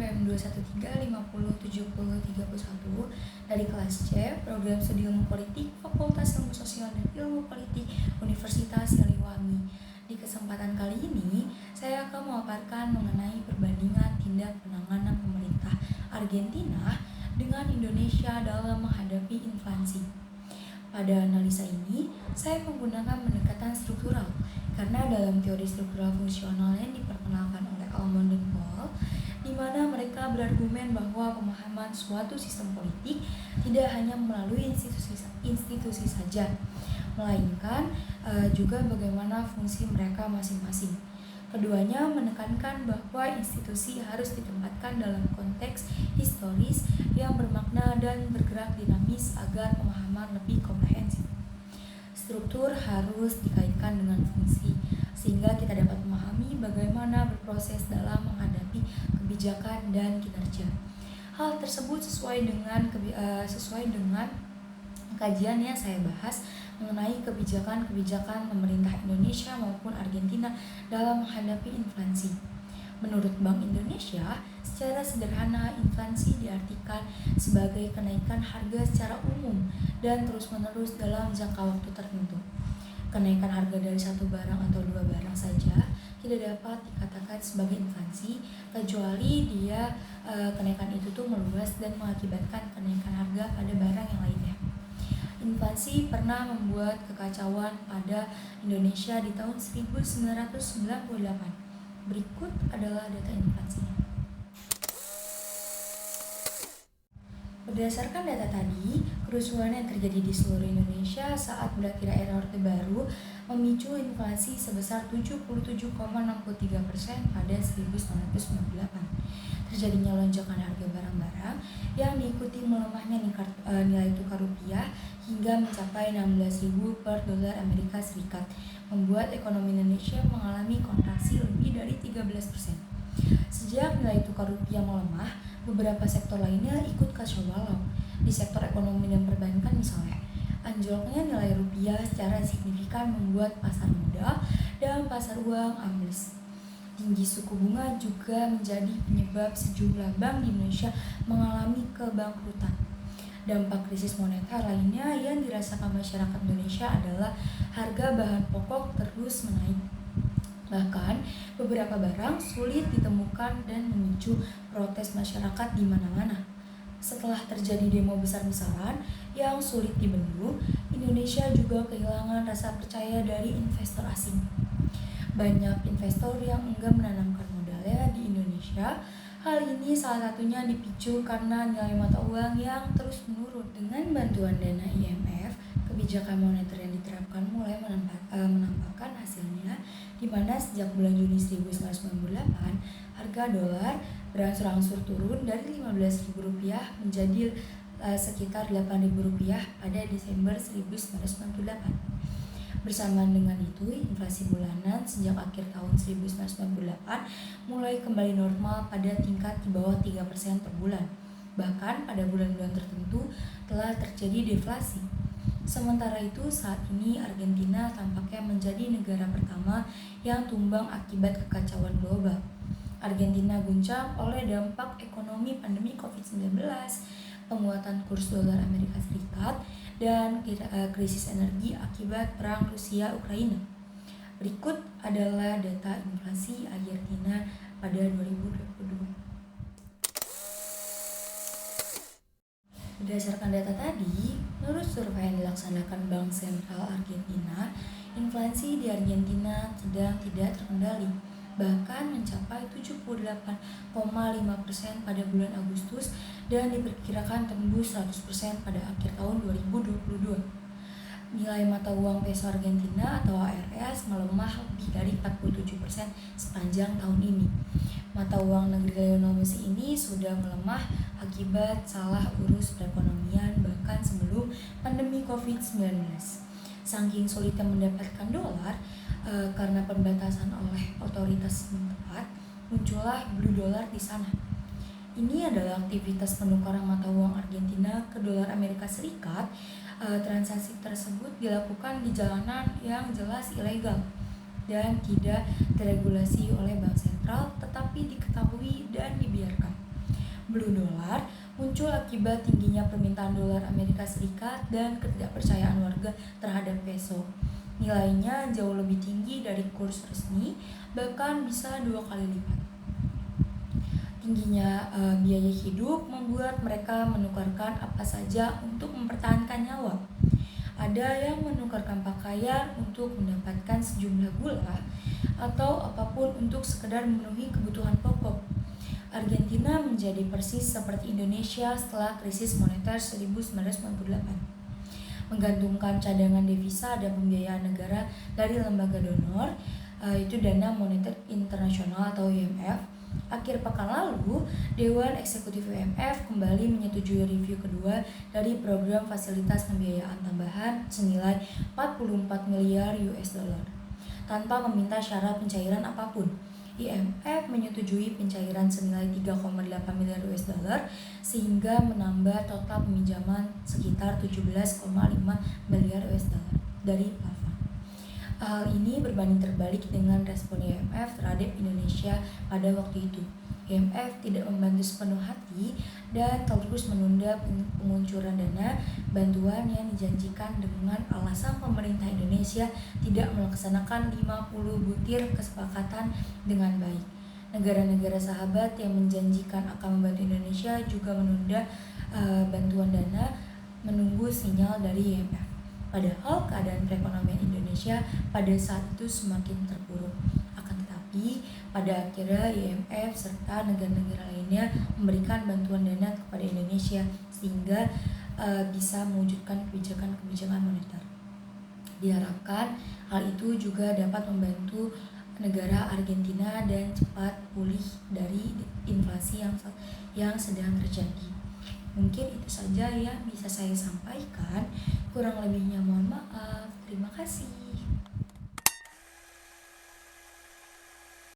BEM 213507031 dari kelas C, program studi ilmu politik, Fakultas Ilmu Sosial dan Ilmu Politik, Universitas Siliwangi. Di kesempatan kali ini, saya akan memaparkan mengenai perbandingan tindak penanganan pemerintah Argentina dengan Indonesia dalam menghadapi inflasi. Pada analisa ini, saya menggunakan pendekatan struktural, karena dalam teori struktural fungsional yang diperkenalkan oleh Almond dan Paul, di mana mereka berargumen bahwa pemahaman suatu sistem politik tidak hanya melalui institusi saja, melainkan juga bagaimana fungsi mereka masing-masing. Keduanya menekankan bahwa institusi harus ditempatkan dalam konteks historis yang bermakna dan bergerak dinamis agar pemahaman lebih komprehensif. Struktur harus dikaitkan dengan fungsi, sehingga kita dapat memahami bagaimana berproses dalam menghadapi kebijakan dan kinerja. Hal tersebut sesuai dengan kajian yang saya bahas mengenai kebijakan pemerintah Indonesia maupun Argentina dalam menghadapi inflasi. Menurut Bank Indonesia, secara sederhana inflasi diartikan sebagai kenaikan harga secara umum dan terus-menerus dalam jangka waktu tertentu. Kenaikan harga dari satu barang atau dua barang saja tidak dapat dikatakan sebagai inflasi, kecuali kenaikan itu meluas dan mengakibatkan kenaikan harga pada barang yang lainnya. Inflasi pernah membuat kekacauan pada Indonesia di tahun 1998. Berikut adalah data inflasinya. Berdasarkan data tadi, kerusuhan yang terjadi di seluruh Indonesia saat berakhirnya era Orde Baru memicu inflasi sebesar 77,63% pada 1998. Terjadinya lonjakan harga barang-barang yang diikuti melemahnya nilai tukar rupiah hingga mencapai 16.000 per dolar Amerika Serikat, membuat ekonomi Indonesia mengalami kontraksi lebih dari 13%. Sejak nilai tukar rupiah melemah, beberapa sektor lainnya ikut kacau balau. Di sektor ekonomi dan perbankan misalnya, anjloknya nilai rupiah secara signifikan membuat pasar modal dan pasar uang ambles. Tinggi suku bunga juga menjadi penyebab sejumlah bank di Indonesia mengalami kebangkrutan. Dampak krisis moneter lainnya yang dirasakan masyarakat Indonesia adalah harga bahan pokok terus menaik. Bahkan, beberapa barang sulit ditemukan dan memicu protes masyarakat di mana-mana. Setelah terjadi demo besar-besaran yang sulit dibendung, Indonesia juga kehilangan rasa percaya dari investor asing. Banyak investor yang enggan menanamkan modalnya di Indonesia. Hal ini salah satunya dipicu karena nilai mata uang yang terus menurun. Dengan bantuan dana IMF, kebijakan moneter yang diterapkan mulai menampakkan hasilnya, di mana sejak bulan Juni 1998, harga dolar berangsur-angsur turun dari Rp15.000 menjadi sekitar Rp8.000 pada Desember 1998. Bersamaan dengan itu, inflasi bulanan sejak akhir tahun 1998 mulai kembali normal pada tingkat di bawah 3% per bulan. Bahkan pada bulan-bulan tertentu telah terjadi deflasi. Sementara itu, saat ini Argentina tampaknya menjadi negara pertama yang tumbang akibat kekacauan global. Argentina guncang oleh dampak ekonomi pandemi COVID-19, penguatan kurs dolar Amerika Serikat, dan krisis energi akibat perang Rusia-Ukraina. Berikut adalah data inflasi Argentina pada 2022. Berdasarkan data tadi, menurut survei yang dilaksanakan Bank Sentral Argentina, inflasi di Argentina sedang tidak terkendali, bahkan mencapai 78,5% pada bulan Agustus dan diperkirakan tembus 100% pada akhir tahun 2022. Nilai mata uang peso Argentina atau ARS melemah lebih dari 47% sepanjang tahun ini. Mata uang negeri Lionel Messi ini sudah melemah akibat salah urus perekonomian bahkan sebelum pandemi COVID-19. Saking sulitnya mendapatkan dolar karena pembatasan oleh otoritas setempat, muncullah blue dollar di sana. Ini adalah aktivitas penukaran mata uang Argentina ke dolar Amerika Serikat. Transaksi tersebut dilakukan di jalanan yang jelas ilegal dan tidak diregulasi oleh bank sentral, tetapi diketahui dan dibiarkan. Blue dollar muncul akibat tingginya permintaan dolar Amerika Serikat dan ketidakpercayaan warga terhadap peso. Nilainya jauh lebih tinggi dari kurs resmi, bahkan bisa 2 kali lipat. Tingginya biaya hidup membuat mereka menukarkan apa saja untuk mempertahankan nyawa. Ada yang menukarkan pakaian untuk mendapatkan sejumlah gula atau apapun untuk sekedar memenuhi kebutuhan pokok. Argentina menjadi persis seperti Indonesia setelah krisis moneter 1998. Menggantungkan cadangan devisa dan pembiayaan negara dari lembaga donor, itu Dana Moneter Internasional atau IMF. Akhir pekan lalu, Dewan Eksekutif IMF kembali menyetujui review kedua dari program fasilitas pembiayaan tambahan senilai 44 miliar US dollar tanpa meminta syarat pencairan apapun. IMF menyetujui pencairan senilai 3,8 miliar US dollar sehingga menambah total peminjaman sekitar 17,5 miliar US dollar dari plafon. Hal ini berbanding terbalik dengan respon IMF terhadap Indonesia pada waktu itu. IMF tidak membantu sepenuh hati dan terus menunda pengucuran dana bantuan yang dijanjikan dengan alasan pemerintah Indonesia tidak melaksanakan 50 butir kesepakatan dengan baik. Negara-negara sahabat yang menjanjikan akan membantu Indonesia juga menunda bantuan dana menunggu sinyal dari IMF. Padahal keadaan perekonomian Indonesia pada saat itu semakin terpuruk. Akan tetapi, pada akhirnya IMF serta negara-negara lainnya memberikan bantuan dana kepada Indonesia sehingga bisa mewujudkan kebijakan-kebijakan moneter. Diharapkan hal itu juga dapat membantu negara Argentina dan cepat pulih dari inflasi yang sedang terjadi. Mungkin itu saja yang bisa saya sampaikan. Kurang lebihnya mohon maaf. Terima kasih.